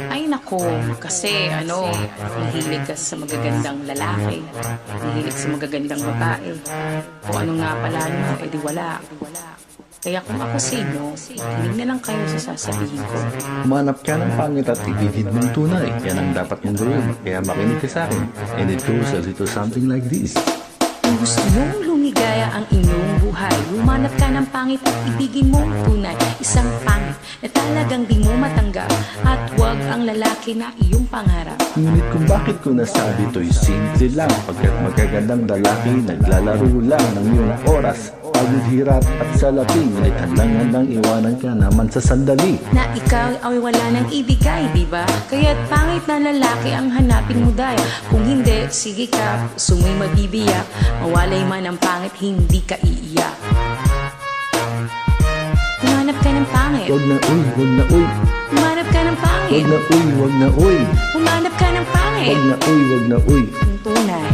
Ay nako, kasi nahihilig ka sa magagandang lalaki, nahihilig sa magagandang babae. Kung ano nga pala edi wala. Kaya kung ako sa inyo, hinig na lang kayo sa sasabihin ko. Humanap ka ng pangit at ibigin mong tunay. Yan ang dapat mong gawin. Kaya makinig ka sa akin. And it goes a little something like this. Kung gusto mong lumigaya ang inyong buhay, humanap ka ng pangit at ibigin mong tunay. Isang pangit na talagang di mo matanggap, at huwag ang lalaki na iyong pangarap. Ngunit kung bakit ko nasabi to'y simple lang, pagkat magagandang lalaki naglalaro lang ng iyong oras, pagod, hirap at salaping. Ngunit handang iwanan ka naman sa sandali Na ikaw ay wala nang ibigay, di ba? Kaya't pangit na lalaki ang hanapin mo dahil kung hindi, sige ka, puso mo'y mabibiyak. Mawalay man ang pangit, hindi ka iiyak. Humanap ka ng pangit. Wag na uy, wag na uy. Humanap ka ng pangit. Wag na uy, wag na uy. Humanap ka ng pangit. Wag na uy, wag na uy. Ang tunay.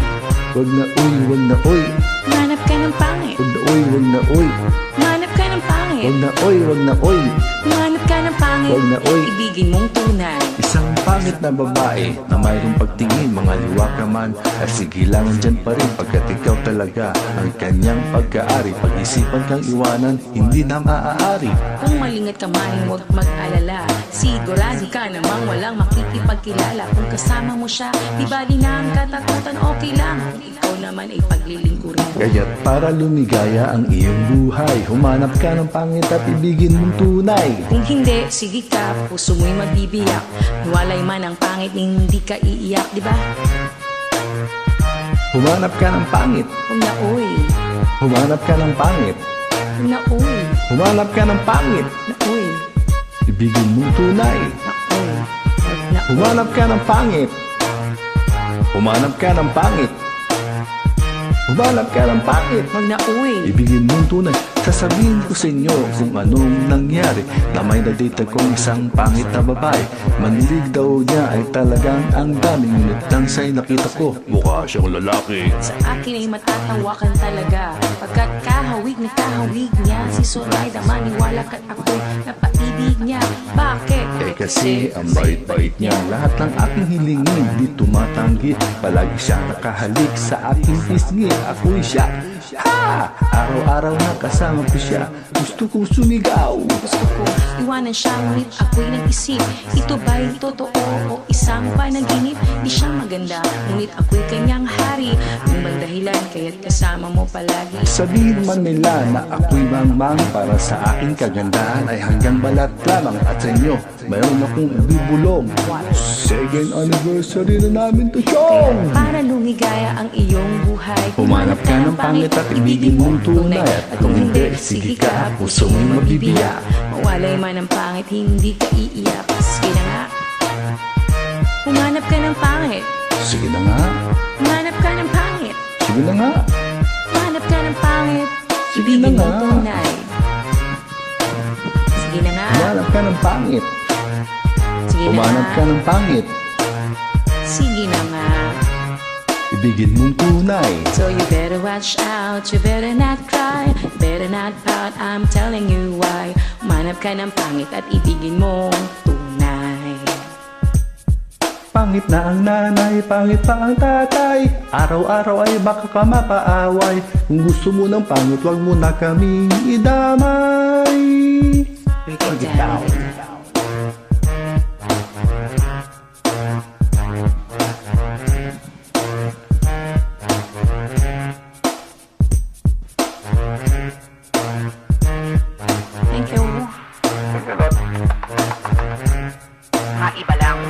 Wag na uy, wag na uy. Humanap ka ng pangit. Wag na uy, wag na uy. Humanap ka ng pangit. Wag na uy, wag na uy. Humanap ka ng pangit. Wag na uy. Ibigin mong tunay. Isang pangit na babae na mayroong pagtingin, mga liwa ka man, at sige lang dyan pa rin pagkat ikaw talaga ang kanyang pagkaari. Pag-isipan kang iwanan, hindi na maaari. Kung malingat ka man, huwag mag-alala. Sigurado ka namang walang makikipagkilala. Kung kasama mo siya, di bali na ang katakutan, okay lang. Kung ikaw naman ay paglilingkurin. Kaya't para lumigaya ang iyong buhay, humanap ka ng pangit at ibigin mong tunay. Kung hindi, sige ka, puso mo'y magbibiyak. Walay man ang pangit, hindi ka iiyak, di ba? Humanap ka ng pangit. Huwag na uy, Humanap ka ng pangit. huwag na uy, Humanap ka ng pangit. na uy, Ibigin mong tunay. na uy, huwag na uy. Humanap ka ng pangit. Humanap ka ng pangit. Humanap ka ng pangit. Huwag na uy. Ibigin mong tunay. Sasabihin ko sa inyo kung anong nangyari, na may nadate kong isang pangit na babae. Manilig daw niya ay talagang ang dami, ngunit nang siya'y nakita ko, mukha siyang lalaki. Sa akin ay matatawa ka talaga, pagkat kahawig na kahawig niya. Si Zoraida, maniwala ka't ako'y napaibig niya. Bakit? Kasi ang bait-bait niya, lahat ng aking hilingin di tumatanggi. Palagi siya nakahalik sa aking pisngi. Ako'y siya. Ha! Araw-araw na kasama ko siya. Gusto kong sumigaw. Gusto ko iwanan siya, ngunit ako'y nag-isip, ito ba'y totoo o isang panaginip? Di siya maganda, ngunit ako'y kanyang hari. Yung bang dahilan, kaya't kasama mo palagi? Sabihin man nila na ako'y mangmang, para sa aking kagandahan ay hanggang balat lamang. At sa inyo, mayroon akong ibibulong. Second anniversary na namin to, Chong! Para lumigaya ang iyong buhay, Humanap ka ng pangit at ibigin mong tunay. At kung hindi, sige ka, puso mo'y magbibiyak. Mawalay man ang pangit, hindi ka iiyak. Sige na nga, humanap ka ng pangit. Sige na nga. Humanap ka ng pangit. Sige na nga. Humanap ka ng pangit. Sige na Ibigin nga. mong tunay. Sige na nga. Humanap ka ng pangit. Sige na Humanap ka nga. ng pangit. Sige na nga. Ibigin mong tunay. So you better watch out, you better not cry, better not pout, I'm telling you why. Humanap ka ng pangit at ibigin mong tunay. Pangit na ang nanay, pangit pa ang tatay. Araw-araw ay baka ka mapaaway. Kung gusto mo ng pangit, wag mo na kaming idamay. Break it down. Thank you. Maiba lang.